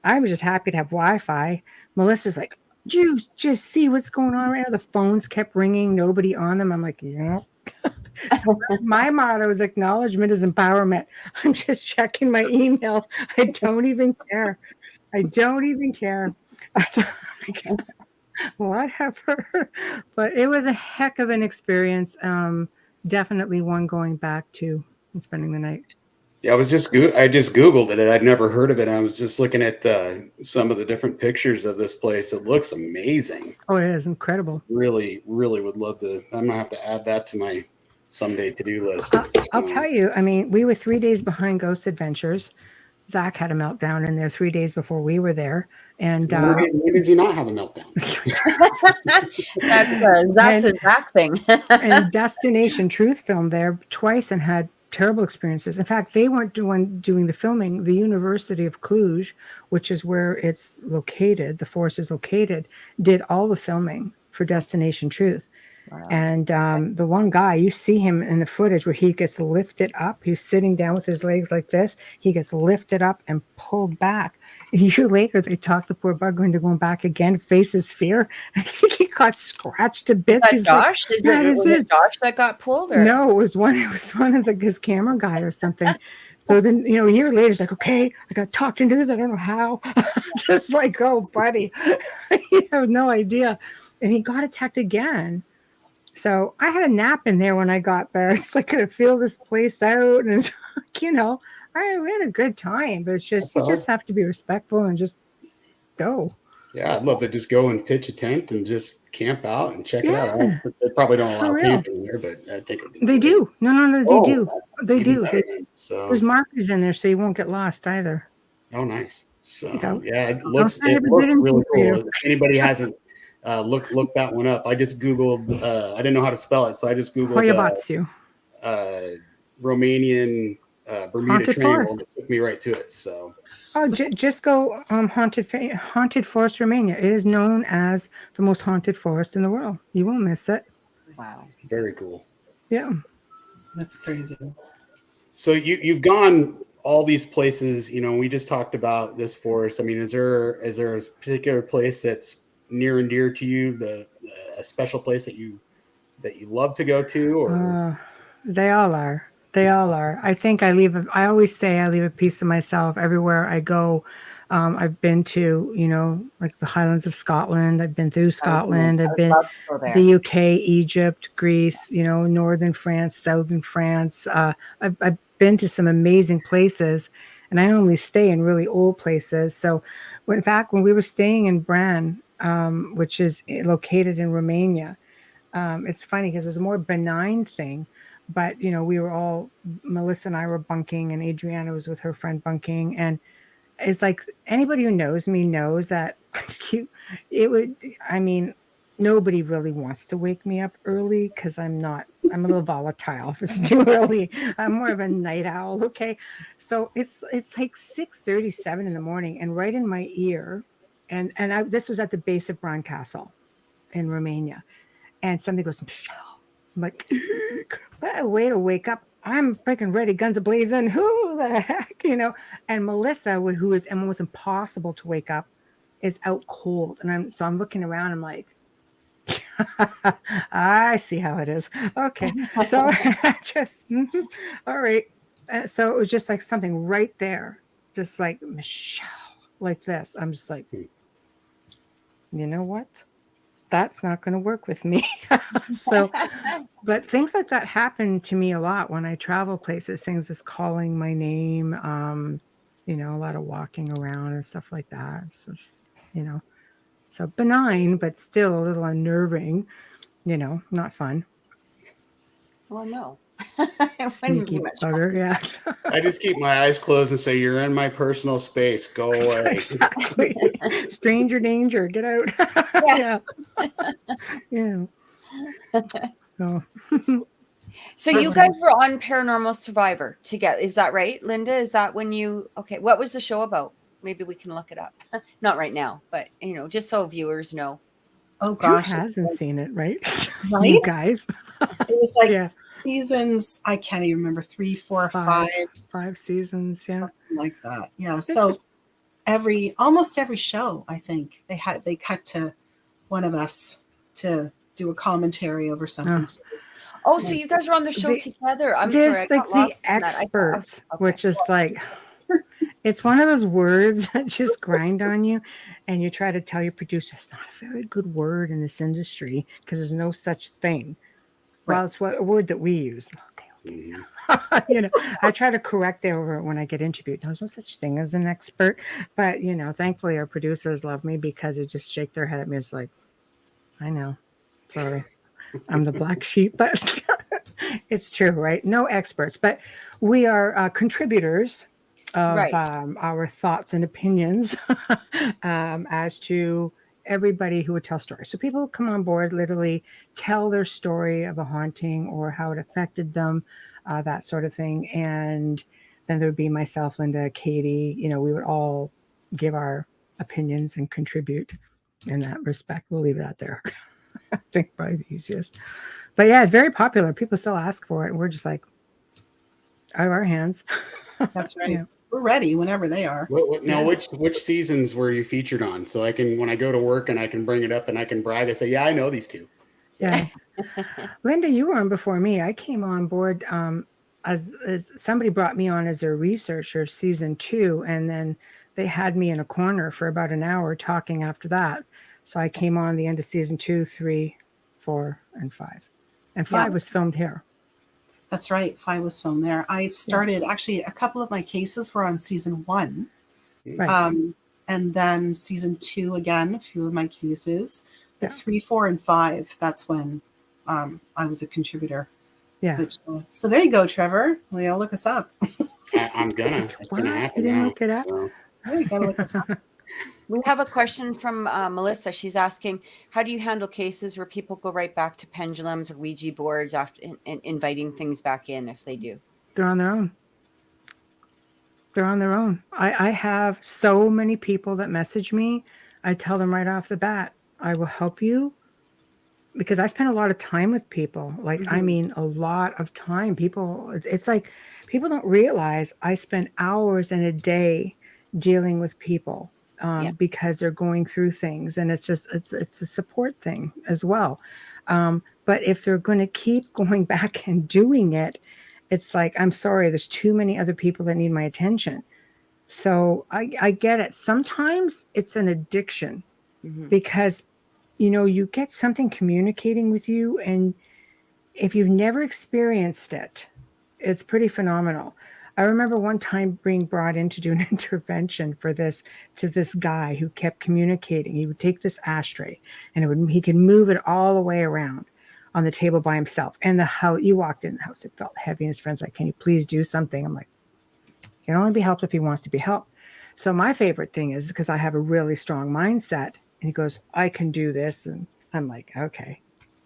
I was just happy to have Wi-Fi. Melissa's like, "Do you just see what's going on right now?" The phones kept ringing, nobody on them. I'm like, yeah. My motto is acknowledgement is empowerment. I'm just checking my email. I don't even care. I don't even care. Whatever. But it was a heck of an experience. Definitely one going back to and spending the night. Yeah, I just Googled it. I'd never heard of it. I was just looking at some of the different pictures of this place. It looks amazing. Oh, it is incredible. Really, really would love to. I'm gonna have to add that to my someday to-do list. I'll tell you. I mean, we were 3 days behind Ghost Adventures. Zach had a meltdown in there 3 days before we were there. And when does he not have a meltdown? That's a Zach thing. And Destination Truth filmed there twice and had terrible experiences. In fact, they weren't doing the filming. The University of Cluj, which is where it's located, the force is located, did all the filming for Destination Truth. Wow. And the one guy, you see him in the footage where he gets lifted up. He's sitting down with his legs like this. He gets lifted up and pulled back. A year later, they talked the poor bugger into going back again, faces fear. I think he got scratched to bits. Is that Josh? Like, was it Josh that got pulled? Or? No, it was one of his camera guy or something. So then, a year later, he's like, okay, I got talked into this. I don't know how. Just like, oh, buddy, you have no idea. And he got attacked again. So I had a nap in there when I got there. It's like, gonna feel this place out. And it's like, we had a good time, but it's just, you just have to be respectful and just go. Yeah, I'd love to just go and pitch a tent and just camp out and check it out. They probably don't allow people in there, but I think they do. No, they do. They do. So there's markers in there, so you won't get lost either. Oh, nice. So yeah, it looks really cool. If anybody hasn't look that one up. I just Googled, I didn't know how to spell it, so I just Googled Romanian Bermuda Triangle. It took me right to it. So just go haunted forest Romania. It is known as the most haunted forest in the world. You won't miss it. Wow, very cool. Yeah, that's crazy. So you've gone all these places. We just talked about this forest. I mean, is there a particular place that's near and dear to you, a special place that you love to go to? Or they all are. I think I always say I leave a piece of myself everywhere I go. I've been to, like the Highlands of Scotland. I've been through Scotland. I've been the UK, Egypt, Greece, northern France, southern France. I've been to some amazing places, and I only stay in really old places. So in fact, when we were staying in Bran, which is located in Romania, it's funny because it was a more benign thing. But, we were all, Melissa and I were bunking, and Adriana was with her friend bunking. And it's like, anybody who knows me knows that nobody really wants to wake me up early because I'm a little volatile if it's too early. I'm more of a night owl. Okay. So it's like 6:37 in the morning, and right in my ear. And this was at the base of Bran Castle in Romania. And somebody goes, Michelle. I'm like, way to wake up. I'm freaking ready, guns a-blazing. Who the heck, And Melissa, who is almost impossible to wake up, is out cold. And I'm looking around. I'm like, I see how it is. Okay. So just, all right. So it was just like something right there. Just like, Michelle, like this. I'm just like, you know what? That's not going to work with me. So, but things like that happen to me a lot when I travel places. Things just calling my name, a lot of walking around and stuff like that. So, so benign, but still a little unnerving, not fun. Well, no. Sneaky bugger, yeah. I just keep my eyes closed and say, "You're in my personal space. Go away." Exactly. Stranger danger. Get out. Yeah. Yeah. So you guys were on Paranormal Survivor together. Is that right, Lynda? Is that when you? Okay. What was the show about? Maybe we can look it up. Not right now, but just so viewers know. Oh gosh, Who hasn't seen it, right? right? You guys. It was like Yeah. seasons. I can't even remember 3, 4, 5, Five seasons. Yeah. something like that. Yeah. It's So just, almost every show, I think they cut to one of us to do a commentary over something. Oh. Oh, so you guys are on the show together. I'm there's sorry, I like got lost the in that. experts, Okay. which is like, it's one of those words that just grind on you, and you try to tell your producer it's not a very good word in this industry because there's no such thing. Right. Well, it's a word that we use. Okay. Mhm. You know, I try to correct it over when I get interviewed. There's no such thing as an expert, but you know, thankfully our producers love me because they just shake their head at me. It's like, I know, sorry, I'm the black sheep, but it's true, right? No experts, but we are contributors of Right. our thoughts and opinions as to everybody who would tell stories. So people come on board, literally tell their story of a haunting or how it affected them, that sort of thing. And then there would be myself, Lynda, Katie, you know, we would all give our opinions and contribute in that respect. We'll leave that there. I think probably the easiest. But yeah, it's very popular. People still ask for it. And we're just like, out of our hands. That's right. Yeah. We're ready whenever they are. Now, Yeah. which seasons were you featured on? So I can, when I go to work and I can bring it up and I can brag and say, yeah, I know these two. So, Yeah. Lynda, you were on before me. I came on board as somebody brought me on as a researcher season 2, and then they had me in a corner for about an hour talking after that. So I came on the end of season 2, 3, 4, and 5. And 5 was filmed here. That's right. 5 was filmed there. I started actually a couple of my cases were on season 1. Right. And then season 2 again, a few of my cases. But Yeah. 3, 4, and 5, that's when I was a contributor. Yeah. So there you go, Trevor. Well, you'll look us up. I'm gonna. It's What? gonna You happen didn't now. look it up? So. Yeah, you gotta look us up. We have a question from Melissa. She's asking, how do you handle cases where people go right back to pendulums or Ouija boards after and inviting things back in if they do? They're on their own. They're on their own. I have so many people that message me. I tell them right off the bat, I will help you, because I spend a lot of time with people. Like, I mean, a lot of time. People, it's like people don't realize I spend hours in a day dealing with people because they're going through things, and it's just it's a support thing as well. But if they're going to keep going back and doing it, it's like, I'm sorry, there's too many other people that need my attention. So I get it. Sometimes it's an addiction because, you know, you get something communicating with you, and if you've never experienced it, it's pretty phenomenal. I remember one time being brought in to do an intervention for this to this guy who kept communicating. He would take this ashtray and he could move it all the way around on the table by himself. And the house, you walked in the house, it felt heavy. And his friend's like, can you please do something? I'm like, he can only be helped if he wants to be helped. So my favorite thing is, because I have a really strong mindset, and he goes, I can do this. And I'm like, okay.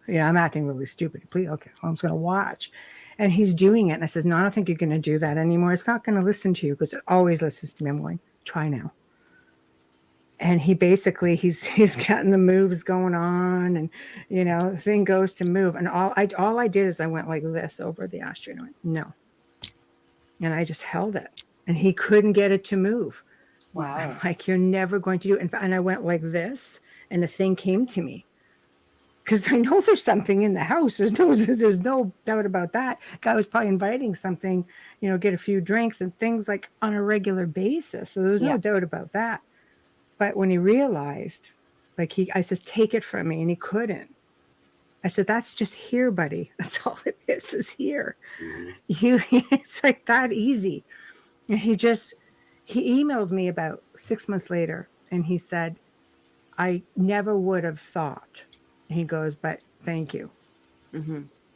Yeah, I'm acting really stupid. Please, okay, I'm just going to watch. And he's doing it. And I says, no, I don't think you're going to do that anymore. It's not going to listen to you, because it always listens to me. I'm going, try now. And he basically, he's getting the moves going on, and, you know, the thing goes to move. And all I did is I went like this over the ashtray, and I went, no. And I just held it, and he couldn't get it to move. Wow. I'm like, you're never going to do it. And I went like this, and the thing came to me. Because I know there's something in the house. There's no doubt about that. Guy was probably inviting something, you know, get a few drinks and things like on a regular basis. So there's no doubt about that. But when he realized, like I said, take it from me, and he couldn't. I said, that's just here, buddy. That's all it is here. It's like that easy. And he emailed me about 6 months later, and he said, I never would have thought. He goes, but thank you.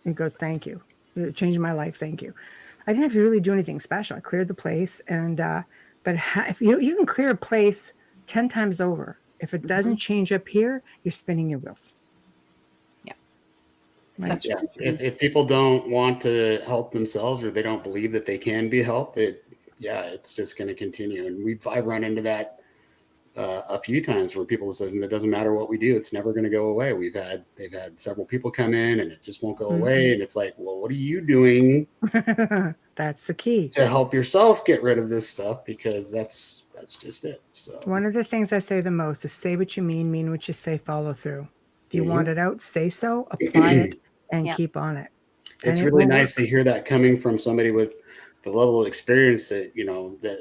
He goes, thank you. It changed my life. Thank you. I didn't have to really do anything special. I cleared the place. And, but if you can clear a place 10 times over, if it doesn't change up here, you're spinning your wheels. Yeah. Right? That's right. If people don't want to help themselves, or they don't believe that they can be helped, it's just going to continue. And I run into that a few times where people says, and it doesn't matter what we do, it's never going to go away. They've had several people come in and it just won't go away. And it's like, well, what are you doing? That's the key to help yourself get rid of this stuff, because that's just it. So one of the things I say the most is say what you mean what you say, follow through. If you want it out, say so, apply it, and keep on it. It's really nice to hear that coming from somebody with the level of experience that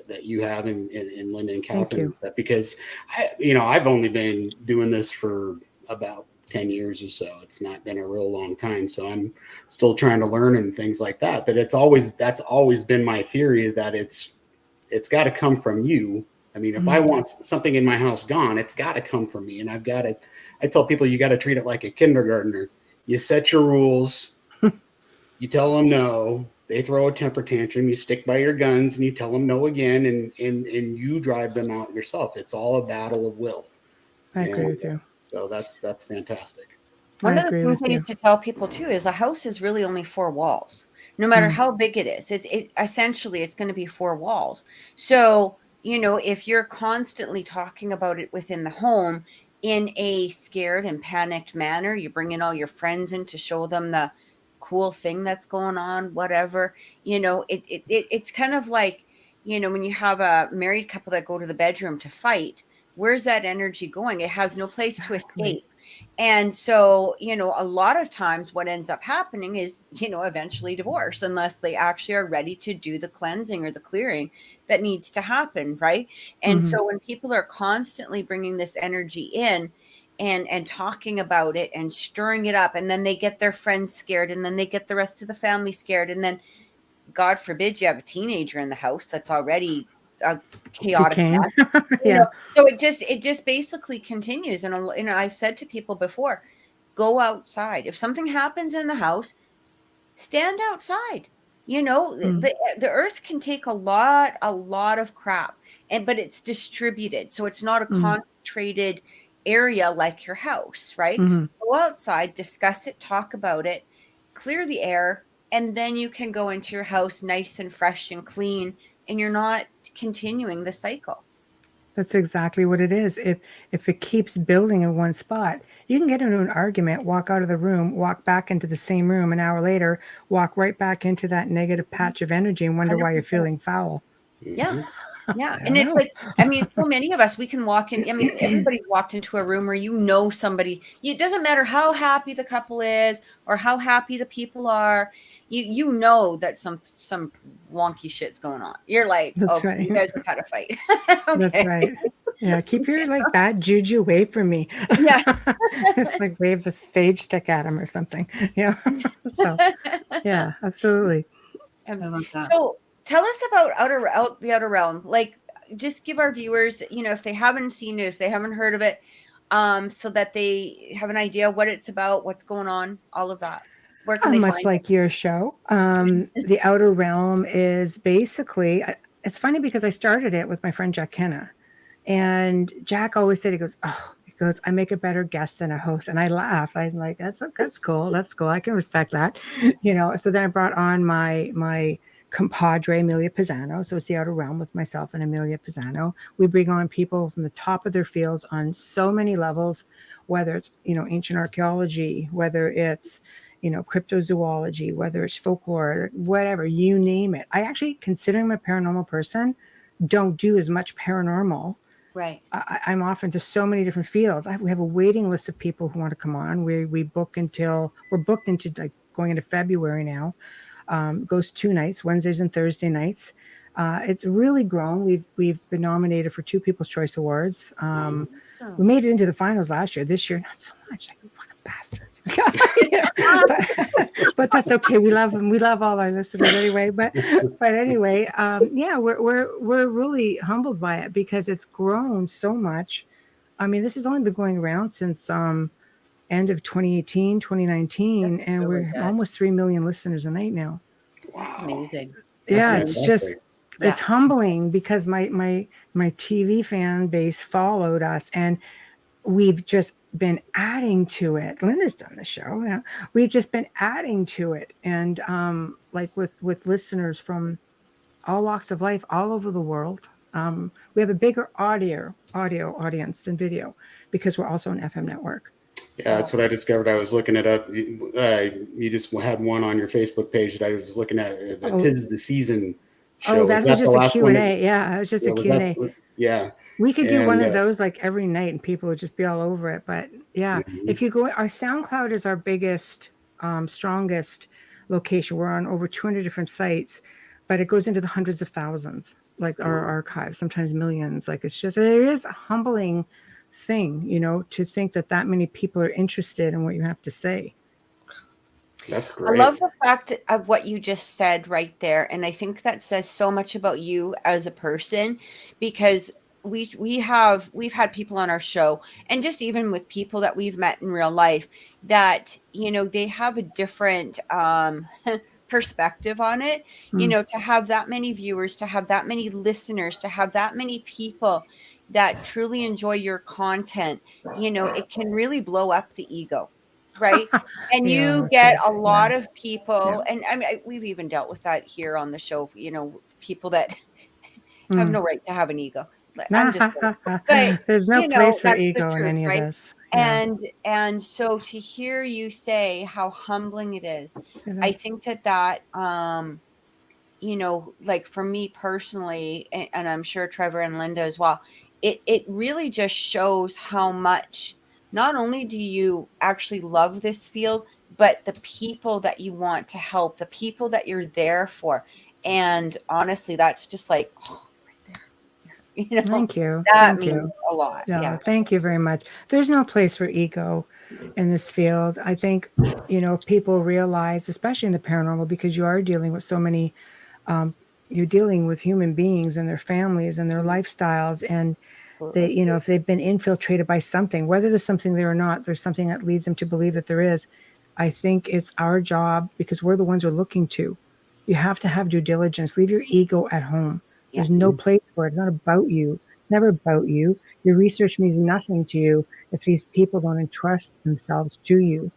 that you have in Lynda and Cathryn and stuff, because I've only been doing this for about 10 years or so. It's not been a real long time, so I'm still trying to learn and things like that. But that's always been my theory, is that it's got to come from you. I mean, if I want something in my house gone, it's got to come from me, and I tell people, you got to treat it like a kindergartner. You set your rules, you tell them no. They throw a temper tantrum, you stick by your guns and you tell them no again, and you drive them out yourself. It's all a battle of will. I agree with you. So that's fantastic. One of the things I used to tell people too is a house is really only 4 walls. No matter how big it is, it essentially it's going to be 4 walls. So, if you're constantly talking about it within the home in a scared and panicked manner, you bring in all your friends in to show them the cool thing that's going on, whatever, it's kind of like, when you have a married couple that go to the bedroom to fight, where's that energy going? It has no place to escape. And so, a lot of times what ends up happening is, eventually divorce, unless they actually are ready to do the cleansing or the clearing that needs to happen. Right. And so when people are constantly bringing this energy in, and talking about it and stirring it up, and then they get their friends scared, and then they get the rest of the family scared, and then God forbid you have a teenager in the house that's already a chaotic mess. So it just basically continues. And I've said to people before, go outside. If something happens in the house, stand outside. The earth can take a lot of crap, but it's distributed, so it's not a concentrated area like your house, right? Go outside, discuss it, talk about it, clear the air, and then you can go into your house nice and fresh and clean, and you're not continuing the cycle. That's exactly what it is. If it keeps building in one spot, you can get into an argument, walk out of the room, walk back into the same room an hour later, walk right back into that negative patch of energy and wonder 100%. Why you're feeling foul. Yeah. And it's like, so many of us, we can walk in. Everybody's walked into a room where somebody, it doesn't matter how happy the couple is or how happy the people are. You know that some wonky shit's going on. You're like, right. You guys have had a fight. Okay. That's right. Yeah, keep your bad juju away from me. Yeah. It's like wave the sage stick at him or something. Yeah. So, yeah, absolutely. So tell us about the outer realm. Like, just give our viewers, if they haven't seen it, if they haven't heard of it, so that they have an idea what it's about, what's going on, all of that. Where can they much find like it? Your show. The outer realm is basically, it's funny because I started it with my friend Jack Kenna, and Jack always said, he goes, I make a better guest than a host. And I laughed. I was like, that's cool. That's cool. I can respect that. So then I brought on my compadre, Amelia Pisano. So it's the outer realm with myself and Amelia Pisano. We bring on people from the top of their fields on so many levels, whether it's, ancient archaeology, whether it's, cryptozoology, whether it's folklore, whatever, you name it. I actually, considering I'm a paranormal person, don't do as much paranormal. Right. I'm off into so many different fields. We have a waiting list of people who want to come on. We're booked into like going into February now. Goes 2 nights, Wednesdays and Thursday nights. It's really grown. We've been nominated for 2 People's Choice Awards. We made it into the finals last year. This year, not so much. Like, what a bastards. but that's okay. We love them. We love all our listeners anyway. But anyway, we're really humbled by it because it's grown so much. This has only been going around since end of 2018, 2019, that's and really we're good. Almost 3 million listeners a night now. Wow. That's amazing. Yeah, that's it's just it's humbling because my TV fan base followed us, and we've just been adding to it. Lynda's done the show. Yeah. We've just been adding to it, and like with listeners from all walks of life, all over the world. We have a bigger audio audience than video because we're also an FM network. Yeah, that's what I discovered. I was looking it up. You just had one on your Facebook page that I was looking at. The Tis the Season show. Oh, that was just a Q&A. Yeah, it was just a Q&A. Yeah. We could do one of those like every night and people would just be all over it. But yeah, if you go, our SoundCloud is our biggest, strongest location. We're on over 200 different sites, but it goes into the hundreds of thousands, like our archive, sometimes millions. Like it is a humbling thing, to think that many people are interested in what you have to say. That's great. I love the fact of what you just said right there. And I think that says so much about you as a person, because we've had people on our show, and just even with people that we've met in real life, that they have a different perspective on it. To have that many viewers, to have that many listeners, to have that many people that truly enjoy your content, it can really blow up the ego, right? And you get a lot of people, and I mean, we've even dealt with that here on the show, people that have no right to have an ego. I'm just but there's no place for ego in any of this. And so to hear you say how humbling it is, I think that like for me personally, and I'm sure Trevor and Lynda as well, it really just shows how much not only do you actually love this field, but the people that you want to help, the people that you're there for. And honestly, that's just like, thank you. That means a lot. Yeah, thank you very much. There's no place for ego in this field. I think, people realize, especially in the paranormal, because you are dealing with so many, you're dealing with human beings and their families and their lifestyles. And they, if they've been infiltrated by something, whether there's something there or not, there's something that leads them to believe that there is. I think it's our job, because we're the ones who are looking to. You have to have due diligence. Leave your ego at home. There's no place for it. It's not about you. It's never about you. Your research means nothing to you if these people don't entrust themselves to you.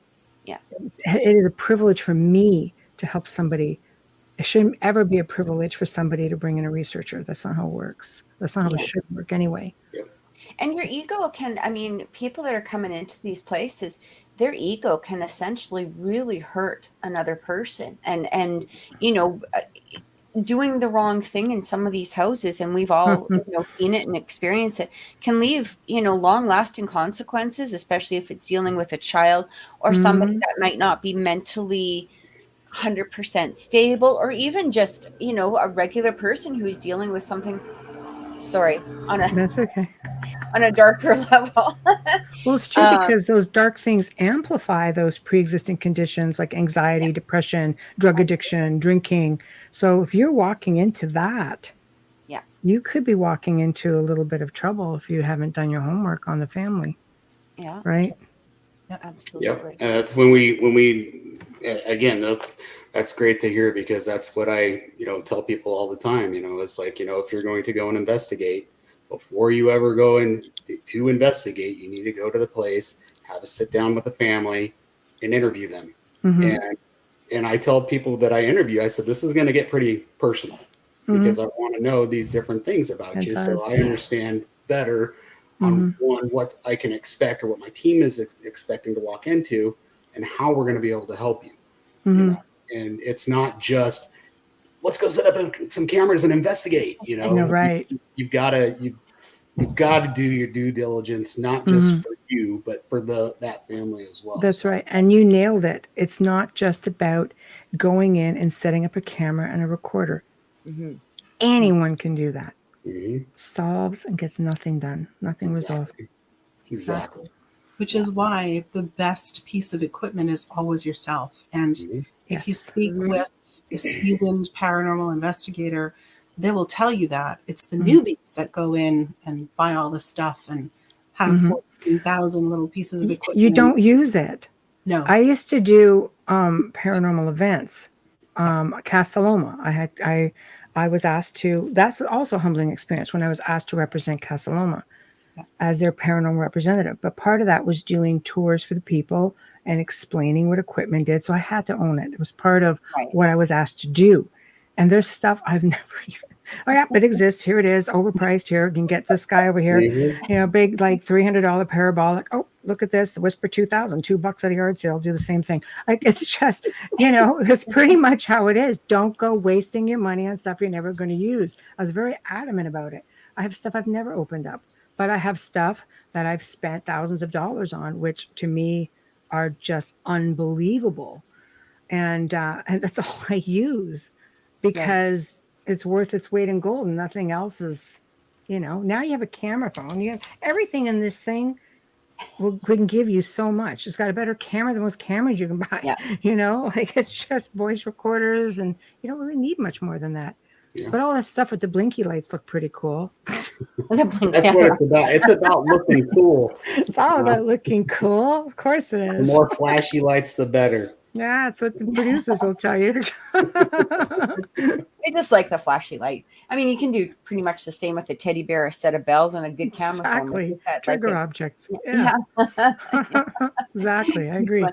Yeah. It is a privilege for me to help somebody. It shouldn't ever be a privilege for somebody to bring in a researcher. That's not how it works. That's not how it should work anyway. And your ego people that are coming into these places, their ego can essentially really hurt another person. And doing the wrong thing in some of these houses, and we've all seen it and experienced it, can leave long lasting consequences, especially if it's dealing with a child or somebody that might not be mentally 100% stable, or even just a regular person who's dealing with something That's okay. on a darker level. Well, it's true, because those dark things amplify those pre-existing conditions like anxiety, depression, drug addiction, drinking. So if you're walking into that, you could be walking into a little bit of trouble if you haven't done your homework on the family. Yeah. Right? Yeah, absolutely. Yep. That's when we again, that's great to hear, because that's what I, tell people all the time. It's like, if you're going to go and investigate, before you ever go in to investigate, you need to go to the place, have a sit down with the family, and interview them. And I tell people that I interview, I said, this is going to get pretty personal, because I want to know these different things about you, so I understand better on what I can expect, or what my team is expecting to walk into, and how we're going to be able to help you. And it's not just, let's go set up some cameras and investigate. Right. You've got to do your due diligence, not just for you, but for that family as well. That's right. And you nailed it. It's not just about going in and setting up a camera and a recorder. Anyone can do that. Solves and gets nothing done, nothing resolved. Exactly. Which is why the best piece of equipment is always yourself. And if you speak with a seasoned paranormal investigator, they will tell you that. It's the newbies that go in and buy all this stuff and have 14,000 little pieces of equipment. You don't use it. No. I used to do paranormal events. Casa Loma. I was asked to, that's also a humbling experience, when I was asked to represent Casa Loma as their paranormal representative. But part of that was doing tours for the people and explaining what equipment did. So I had to own it. It was part of what I was asked to do. And there's stuff I've never even, oh yeah, it exists. Here it is, overpriced. Here, you can get this guy over here, big like $300 parabolic. Oh, look at this, the Whisper 2000, $2 at a yard sale, do the same thing. Like, it's just, it's pretty much how it is. Don't go wasting your money on stuff you're never going to use. I was very adamant about it. I have stuff I've never opened up, but I have stuff that I've spent thousands of dollars on, which to me are just unbelievable. And that's all I use, because it's worth its weight in gold and nothing else is, now you have a camera phone. You have everything in this thing. We can give you so much. It's got a better camera than most cameras you can buy. Like, it's just voice recorders, and you don't really need much more than that. Yeah. But all that stuff with the blinky lights look pretty cool. That's what it's about. It's about looking cool. It's all about looking cool. Of course it is. The more flashy lights, the better. Yeah, that's what the producers will tell you. I just like the flashy light. I mean, you can do pretty much the same with a teddy bear, a set of bells, and a good camera. Exactly. Trigger objects. Yeah. Exactly. I agree.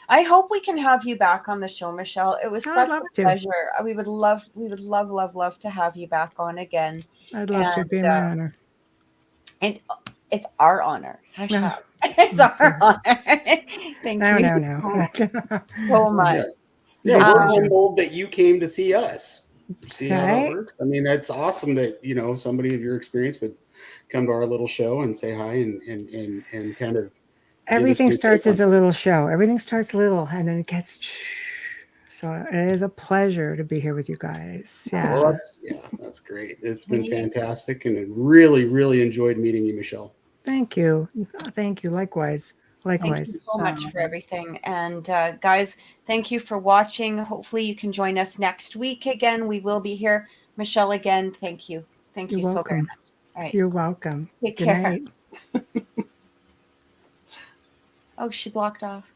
I hope we can have you back on the show, Michelle. It was such a pleasure. We would love to have you back on again. I'd love to. Be my honor. And it's our honor. Hashtag. It's our honor. Thank you so much. Yeah, we're humbled that you came to see us. See how that works? I mean, that's awesome that, somebody of your experience would come to our little show and say hi and kind of. Everything starts as a little show. Everything starts little, and then it gets. So it is a pleasure to be here with you guys. Yeah. Well, that's great. It's been fantastic, and I really, really enjoyed meeting you, Michelle. Thank you. Thank you. Likewise. Thank you so much for everything. And guys, thank you for watching. Hopefully you can join us next week again. We will be here. Michelle, again, thank you. Thank you so very much. All right. You're welcome. Take care. Oh, she blocked off.